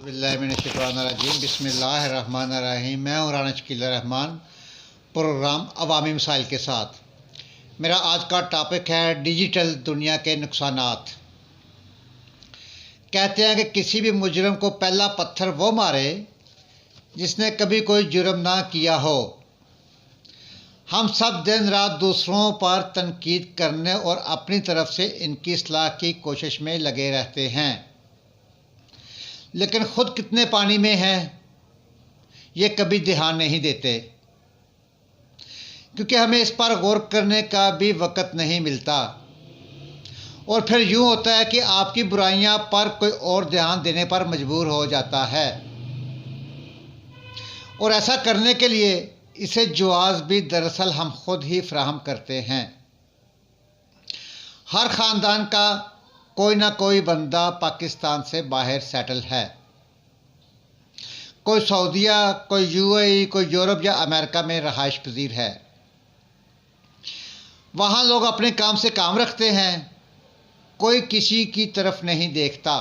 बिस्मिल्लाहिर्रहमानिर्रहीम बिस्मिल्लाहिर्रहमानिर्रहीम। मैं हूँ राना शकील रहमान, प्रोग्राम अवामी मसाइल के साथ। मेरा आज का टॉपिक है डिजिटल दुनिया के नुकसानात। कहते हैं कि किसी भी मुजरिम को पहला पत्थर वो मारे जिसने कभी कोई जुर्म ना किया हो। हम सब दिन रात दूसरों पर तनकीद करने और अपनी तरफ से इनकी इस्लाह की कोशिश में लगे रहते हैं, लेकिन ख़ुद कितने पानी में हैं ये कभी ध्यान नहीं देते, क्योंकि हमें इस पर गौर करने का भी वक़्त नहीं मिलता। और फिर यूँ होता है कि आपकी बुराइयां पर कोई और ध्यान देने पर मजबूर हो जाता है, और ऐसा करने के लिए इसे जवाज़ भी दरअसल हम खुद ही फराहम करते हैं। हर ख़ानदान का कोई ना कोई बंदा पाकिस्तान से बाहर सेटल है। कोई सऊदीया, कोई यूएई, कोई यूरोप या अमेरिका में रहाइश पजीर है। वहाँ लोग अपने काम से काम रखते हैं, कोई किसी की तरफ नहीं देखता,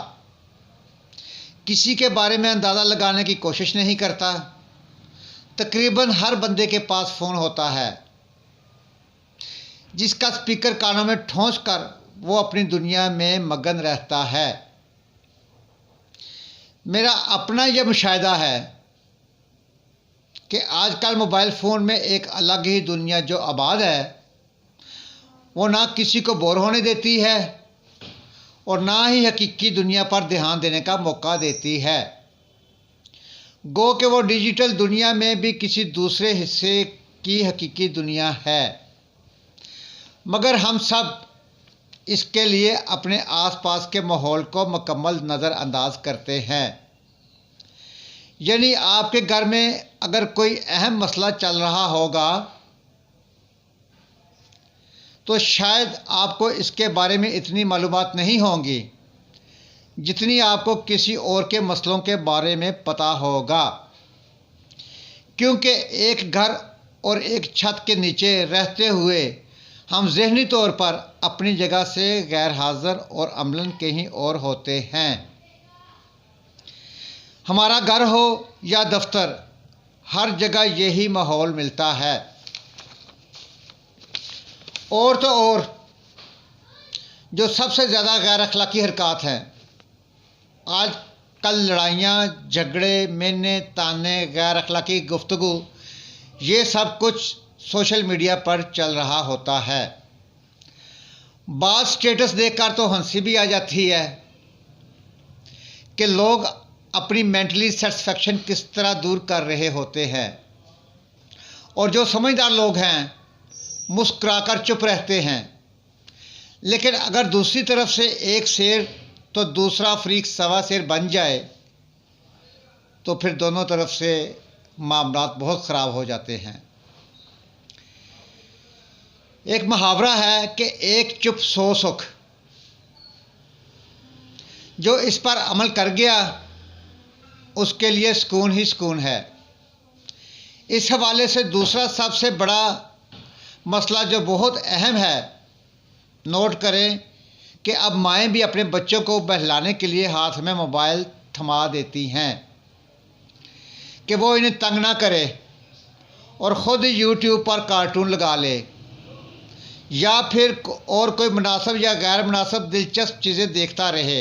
किसी के बारे में अंदाज़ा लगाने की कोशिश नहीं करता। तकरीबन हर बंदे के पास फ़ोन होता है जिसका स्पीकर कानों में ठोंस कर वो अपनी दुनिया में मगन रहता है। मेरा अपना यह मुशाहिदा है कि आजकल मोबाइल फ़ोन में एक अलग ही दुनिया जो आबाद है, वो ना किसी को बोर होने देती है और ना ही हकीकी दुनिया पर ध्यान देने का मौका देती है। गो कि वो डिजिटल दुनिया में भी किसी दूसरे हिस्से की हकीकी दुनिया है, मगर हम सब इसके लिए अपने आसपास के माहौल को मुकम्मल नज़रअंदाज करते हैं। यानी आपके घर में अगर कोई अहम मसला चल रहा होगा तो शायद आपको इसके बारे में इतनी मालूमात नहीं होंगी जितनी आपको किसी और के मसलों के बारे में पता होगा, क्योंकि एक घर और एक छत के नीचे रहते हुए हम ज़हनी तौर पर अपनी जगह से गैर हाज़िर और अमलन कहीं और होते हैं। हमारा घर हो या दफ्तर, हर जगह यही माहौल मिलता है। और तो और जो सबसे ज़्यादा गैर अखलाकी हरकत हैं, आज कल लड़ाइयाँ, झगड़े, मेने ताने, गैर अखलाकी गुफ्तगू, ये सब कुछ सोशल मीडिया पर चल रहा होता है। बात स्टेटस देखकर तो हंसी भी आ जाती है कि लोग अपनी मेंटली सेटिस्फेक्शन किस तरह दूर कर रहे होते हैं, और जो समझदार लोग हैं मुस्कुराकर चुप रहते हैं। लेकिन अगर दूसरी तरफ से एक शेर तो दूसरा फरीक सवा शेर बन जाए तो फिर दोनों तरफ से मामलात बहुत ख़राब हो जाते हैं। एक मुहावरा है कि एक चुप सौ सुख। जो इस पर अमल कर गया उसके लिए सुकून ही सुकून है। इस हवाले से दूसरा सबसे बड़ा मसला जो बहुत अहम है, नोट करें कि अब माएँ भी अपने बच्चों को बहलाने के लिए हाथ में मोबाइल थमा देती हैं कि वो इन्हें तंग ना करे और ख़ुद यूट्यूब पर कार्टून लगा ले या फिर और कोई मुनासिब या गैर मुनासिब दिलचस्प चीज़ें देखता रहे।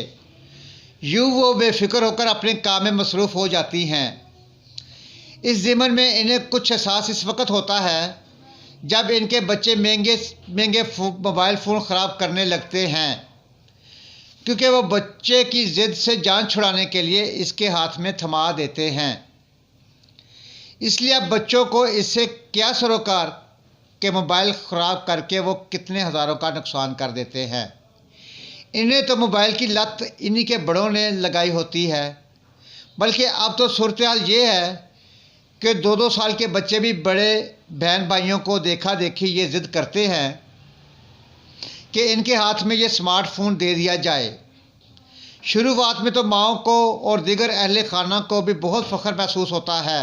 यूँ वो बेफिक्र होकर अपने काम में मसरूफ़ हो जाती हैं। इस ज़िमन में इन्हें कुछ एहसास इस वक्त होता है जब इनके बच्चे महंगे महंगे मोबाइल फ़ोन ख़राब करने लगते हैं, क्योंकि वो बच्चे की ज़िद से जान छुड़ाने के लिए इसके हाथ में थमा देते हैं। इसलिए अब बच्चों को इससे क्या सरोकार कि मोबाइल ख़राब करके वो कितने हज़ारों का नुकसान कर देते हैं। इन्हें तो मोबाइल की लत इन्हीं के बड़ों ने लगाई होती है, बल्कि अब तो सूरत हाल ये है कि 2-2 साल के बच्चे भी बड़े बहन भाइयों को देखा देखी ये ज़िद करते हैं कि इनके हाथ में ये स्मार्टफोन दे दिया जाए। शुरुआत में तो माओं को और दीगर अहले खाना को भी बहुत फ़ख्र महसूस होता है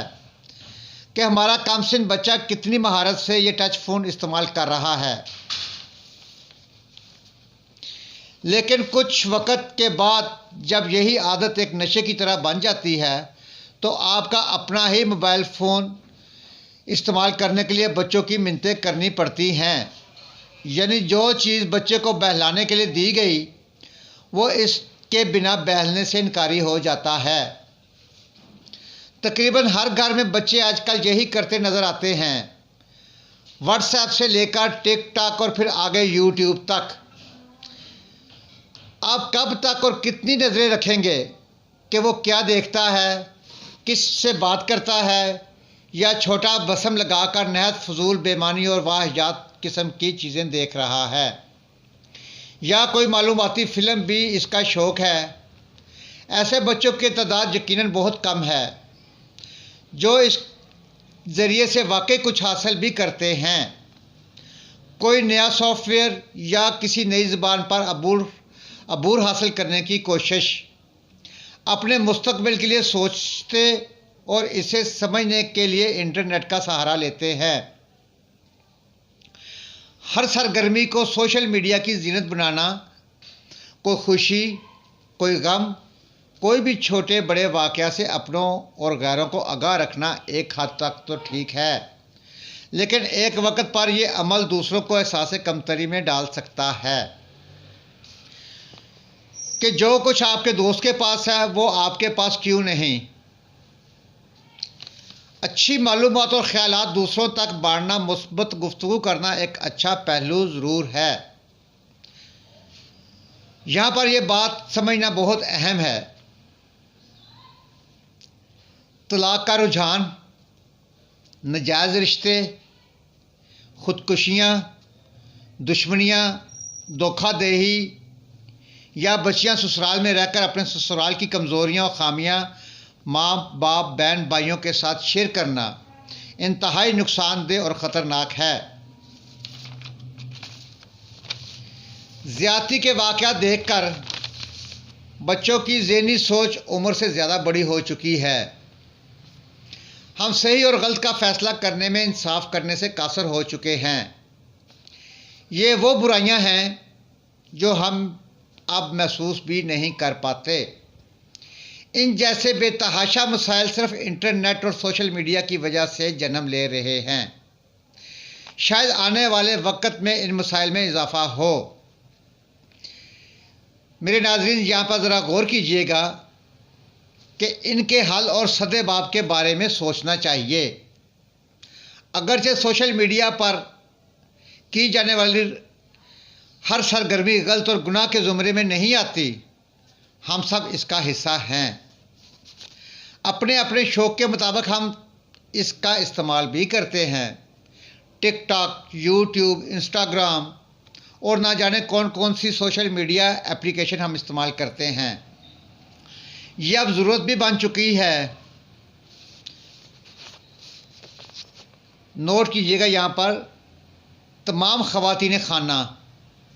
कि हमारा कमसिन बच्चा कितनी महारत से ये टच फ़ोन इस्तेमाल कर रहा है। लेकिन कुछ वक़्त के बाद जब यही आदत एक नशे की तरह बन जाती है तो आपका अपना ही मोबाइल फ़ोन इस्तेमाल करने के लिए बच्चों की मिन्नतें करनी पड़ती हैं। यानी जो चीज़ बच्चे को बहलाने के लिए दी गई वो इसके बिना बहलने से इनकारी हो जाता है। तकरीबन हर घर में बच्चे आजकल यही करते नज़र आते हैं। व्हाट्सएप से लेकर टिकटॉक और फिर आगे यूट्यूब तक। आप कब तक और कितनी नज़रें रखेंगे कि वो क्या देखता है, किस से बात करता है, या छोटा बसम लगाकर नहायत फजूल बेमानी और वाहियात किस्म की चीज़ें देख रहा है, या कोई मालूमाती फ़िल्म भी इसका शौक़ है। ऐसे बच्चों की तादाद यकीनन बहुत कम है जो इस ज़रिए से वाकई कुछ हासिल भी करते हैं। कोई नया सॉफ्टवेयर या किसी नई ज़बान पर अबूर हासिल करने की कोशिश, अपने मुस्तकबिल के लिए सोचते और इसे समझने के लिए इंटरनेट का सहारा लेते हैं। हर सरगर्मी को सोशल मीडिया की जीनत बनाना, कोई खुशी, कोई गम, कोई भी छोटे बड़े वाक़या से अपनों और गैरों को आगाह रखना एक हद तक तो ठीक है, लेकिन एक वक्त पर यह अमल दूसरों को एहसास कमतरी में डाल सकता है कि जो कुछ आपके दोस्त के पास है वो आपके पास क्यों नहीं। अच्छी मालूमात और ख्यालात दूसरों तक बांटना, मुस्बत गुफ्तगू करना एक अच्छा पहलू ज़रूर है। यहाँ पर यह बात समझना बहुत अहम है। तलाक का रुझान, नाजायज़ रिश्ते, ख़ुदकुशियाँ, दुश्मनियाँ, धोखाधड़ी या बच्चियाँ ससुराल में रहकर अपने ससुराल की कमज़ोरियाँ और ख़ामियाँ माँ बाप बहन भाइयों के साथ शेयर करना इंतहाई नुकसानदेह और ख़तरनाक है। ज़्यादती के वाक़या देखकर बच्चों की ज़हनी सोच उम्र से ज़्यादा बड़ी हो चुकी है। हम सही और गलत का फ़ैसला करने में इंसाफ करने से कासर हो चुके हैं। ये वो बुराइयां हैं जो हम अब महसूस भी नहीं कर पाते। इन जैसे बेतहाशा मसाइल सिर्फ इंटरनेट और सोशल मीडिया की वजह से जन्म ले रहे हैं। शायद आने वाले वक्त में इन मसाइल में इजाफा हो। मेरे नाज़रीन, यहाँ पर ज़रा गौर कीजिएगा कि इनके हल और सदेबाब के बारे में सोचना चाहिए। अगरचे सोशल मीडिया पर की जाने वाली हर सरगर्मी गलत और गुनाह के ज़ुमरे में नहीं आती, हम सब इसका हिस्सा हैं। अपने अपने शौक़ के मुताबिक हम इसका इस्तेमाल भी करते हैं। टिकटॉक, यूट्यूब, इंस्टाग्राम और ना जाने कौन कौन सी सोशल मीडिया एप्लीकेशन हम इस्तेमाल करते हैं। ये अब ज़रूरत भी बन चुकी है। नोट कीजिएगा, यहाँ पर तमाम ख़वातीन खाना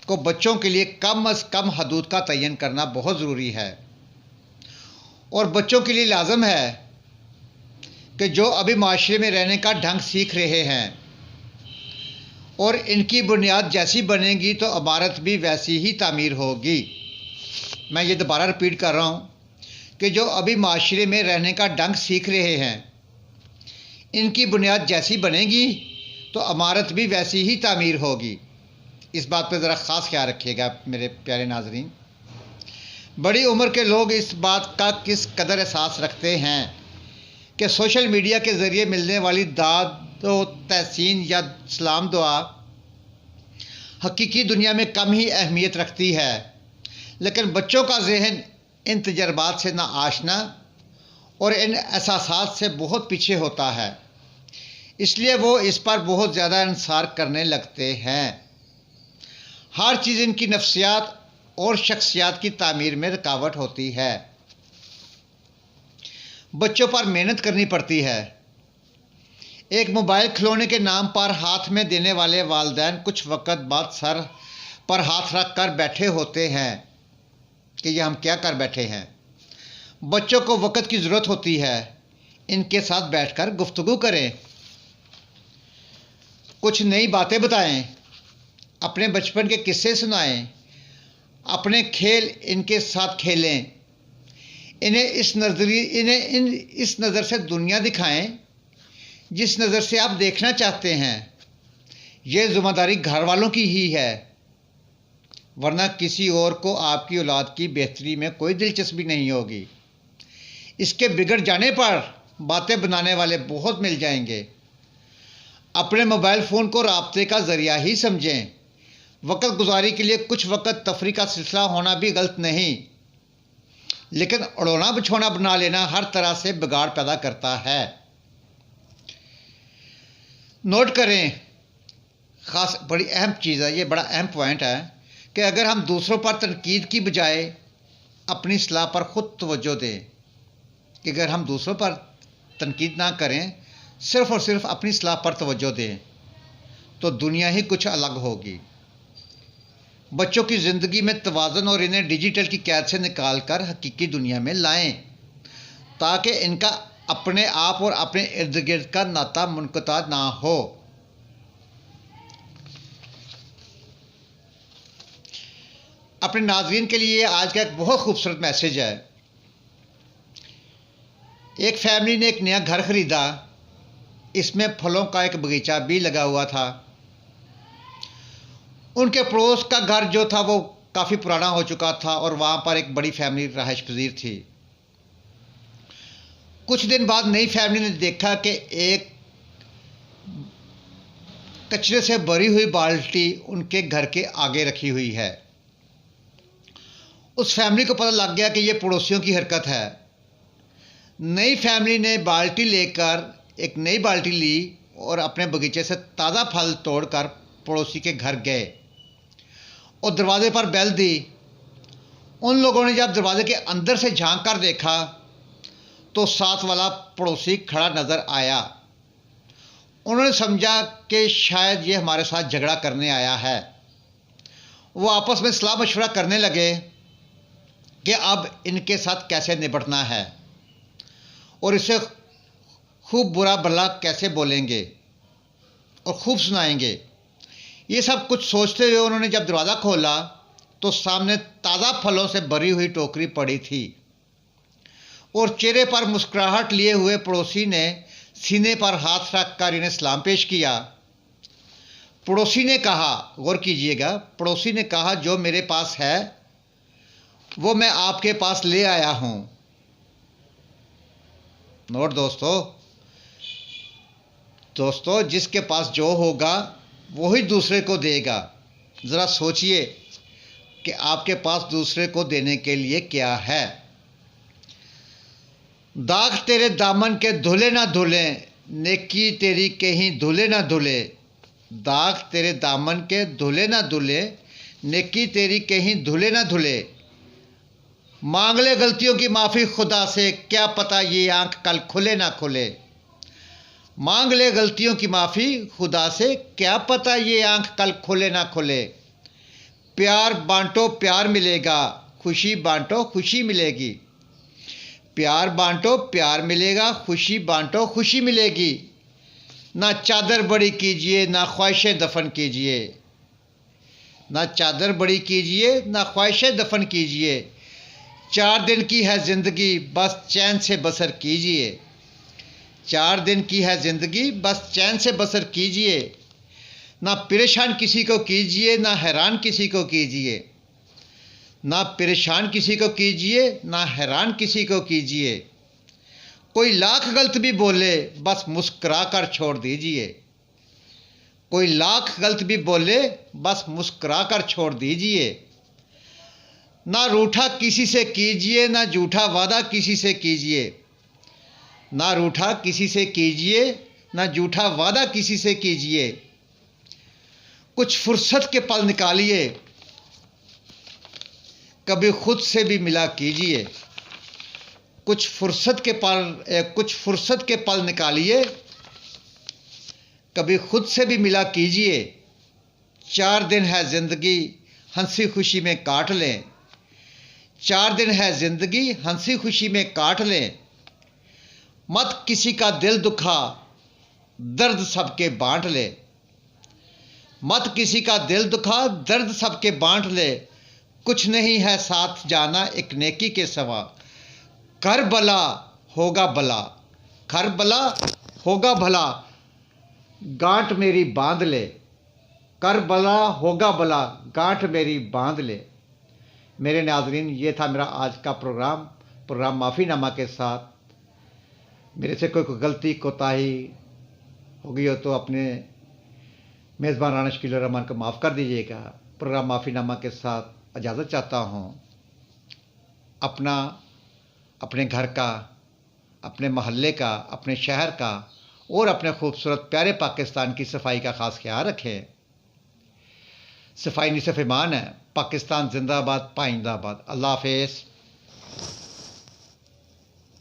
को बच्चों के लिए कम अज़ कम हदूद का तयन करना बहुत ज़रूरी है। और बच्चों के लिए लाजम है कि जो अभी माशरे में रहने का ढंग सीख रहे हैं और इनकी बुनियाद जैसी बनेगी तो इमारत भी वैसी ही तामीर होगी। मैं ये दोबारा रिपीट कर रहा हूँ कि जो अभी माशरे में रहने का ढंग सीख रहे हैं, इनकी बुनियाद जैसी बनेगी तो इमारत भी वैसी ही तामीर होगी। इस बात पर ज़रा ख़ास ख्याल रखिएगा मेरे प्यारे नाज़रीन। बड़ी उम्र के लोग इस बात का किस कदर एहसास रखते हैं कि सोशल मीडिया के ज़रिए मिलने वाली दाद व तहसीन या सलाम दुआ हकीकी दुनिया में कम ही अहमियत रखती है, लेकिन बच्चों का जहन इन तजर्बात से ना आशना और इन एहसासात से बहुत पीछे होता है, इसलिए वो इस पर बहुत ज़्यादा इंसार करने लगते हैं। हर चीज़ इनकी नफ्सियात और शख्सियात की तामीर में रुकावट होती है। बच्चों पर मेहनत करनी पड़ती है। एक मोबाइल खिलौने के नाम पर हाथ में देने वाले वालिदैन कुछ वक़्त बाद सर पर हाथ रख कर बैठे होते हैं कि ये हम क्या कर बैठे हैं। बच्चों को वक़्त की ज़रूरत होती है। इनके साथ बैठकर गुफ्तगू करें, कुछ नई बातें बताएं, अपने बचपन के किस्से सुनाएं, अपने खेल इनके साथ खेलें, इन्हें इस नज़र से दुनिया दिखाएं जिस नज़र से आप देखना चाहते हैं। ये ज़िम्मेदारी घर वालों की ही है, वरना किसी और को आपकी औलाद की बेहतरी में कोई दिलचस्पी नहीं होगी। इसके बिगड़ जाने पर बातें बनाने वाले बहुत मिल जाएंगे। अपने मोबाइल फ़ोन को राब्ते का ज़रिया ही समझें। वक़्त गुजारी के लिए कुछ वक़्त तफरी का सिलसिला होना भी गलत नहीं, लेकिन अड़ोना बिछोना बना लेना हर तरह से बिगाड़ पैदा करता है। नोट करें, ख़ास बड़ी अहम चीज़ है, ये बड़ा अहम पॉइंट है कि अगर हम दूसरों पर तनकीद की बजाय अपनी इस्लाह पर ख़ुद तवज्जो दें, कि अगर हम दूसरों पर तनकीद ना करें, सिर्फ़ और सिर्फ अपनी इस्लाह पर तवज्जो दें, तो दुनिया ही कुछ अलग होगी। बच्चों की ज़िंदगी में तवाज़ुन और इन्हें डिजिटल की कैद से निकाल कर हकीकी दुनिया में लाएं, ताकि इनका अपने आप और अपने इर्द गिर्द का नाता मुनक़ता ना हो। अपने नाज़रीन के लिए आज का एक बहुत खूबसूरत मैसेज है। एक फैमिली ने एक नया घर ख़रीदा, इसमें फलों का एक बगीचा भी लगा हुआ था। उनके पड़ोस का घर जो था वो काफ़ी पुराना हो चुका था और वहाँ पर एक बड़ी फैमिली रहायश पजीर थी। कुछ दिन बाद नई फैमिली ने देखा कि एक कचरे से भरी हुई बाल्टी उनके घर के आगे रखी हुई है। उस फैमिली को पता लग गया कि ये पड़ोसियों की हरकत है। नई फैमिली ने बाल्टी लेकर एक नई बाल्टी ली और अपने बगीचे से ताज़ा फल तोड़कर पड़ोसी के घर गए और दरवाजे पर बेल दी। उन लोगों ने जब दरवाजे के अंदर से झांक कर देखा तो साथ वाला पड़ोसी खड़ा नज़र आया। उन्होंने समझा कि शायद ये हमारे साथ झगड़ा करने आया है। वो आपस में सलाह मशवरा करने लगे कि अब इनके साथ कैसे निपटना है और इसे खूब बुरा भला कैसे बोलेंगे और खूब सुनाएंगे। ये सब कुछ सोचते हुए उन्होंने जब दरवाज़ा खोला तो सामने ताज़ा फलों से भरी हुई टोकरी पड़ी थी और चेहरे पर मुस्कुराहट लिए हुए पड़ोसी ने सीने पर हाथ रखकर इन्हें सलाम पेश किया। पड़ोसी ने कहा, गौर कीजिएगा, पड़ोसी ने कहा, जो मेरे पास है वो मैं आपके पास ले आया हूँ। नोट दोस्तों, जिसके पास जो होगा वही दूसरे को देगा। ज़रा सोचिए कि आपके पास दूसरे को देने के लिए क्या है। दाग तेरे दामन के धुले ना धुले, नेकी तेरी कहीं धुले ना धुले। दाग तेरे दामन के धुले ना धुले, नेकी तेरी कहीं धुले ना धुले। मांग ले गलतियों की माफ़ी खुदा से, क्या पता ये आंख कल खुले ना खुले। मांग ले गलतियों की माफ़ी खुदा से, क्या पता ये आंख कल खुले ना खुले। प्यार बांटो प्यार मिलेगा, खुशी बांटो खुशी मिलेगी। प्यार बांटो प्यार मिलेगा, खुशी बांटो खुशी मिलेगी। ना चादर बड़ी कीजिए ना ख्वाहिशें दफन कीजिए। ना चादर बड़ी कीजिए ना ख्वाहिशें दफन कीजिए। 4 दिन की है ज़िंदगी बस चैन से बसर कीजिए। 4 दिन की है ज़िंदगी बस चैन से बसर कीजिए। ना परेशान किसी को कीजिए ना हैरान किसी को कीजिए। ना परेशान किसी को कीजिए ना हैरान किसी को कीजिए। कोई लाख गलत भी बोले बस मुस्कुरा कर छोड़ दीजिए। कोई लाख गलत भी बोले बस मुस्कुरा कर छोड़ दीजिए। ना रूठा किसी से कीजिए ना झूठा वादा किसी से कीजिए। ना रूठा किसी से कीजिए ना झूठा वादा किसी से कीजिए। कुछ फुर्सत के पल निकालिए, कभी खुद से भी मिला कीजिए। कुछ फुर्सत के पल निकालिए, कभी खुद से भी मिला कीजिए। 4 दिन है ज़िंदगी हंसी खुशी में काट लें। 4 दिन है ज़िंदगी हंसी खुशी में काट लें। मत किसी का दिल दुखा, दर्द सबके बांट ले। मत किसी का दिल दुखा, दर्द सबके बांट ले। कुछ नहीं है साथ जाना एक नेकी के सिवा। कर भला होगा भला, कर भला होगा भला, गांठ मेरी बांध ले। कर भला होगा भला, गांठ मेरी बांध ले। मेरे नाज़रीन, ये था मेरा आज का प्रोग्राम माफ़ीनामा के साथ। मेरे से कोई गलती कोताही हो गई हो तो अपने मेज़बान राना शकील रहमान को माफ़ कर दीजिएगा। प्रोग्राम माफ़ीनामा के साथ इजाज़त चाहता हूँ। अपने घर का, अपने मोहल्ले का, अपने शहर का और अपने खूबसूरत प्यारे पाकिस्तान की सफाई का ख़ास ख्याल रखें। सफाई निसफ़ ईमान है। पाकिस्तान जिंदाबाद, पाइंदाबाद। अल्लाह हाफ़िज़।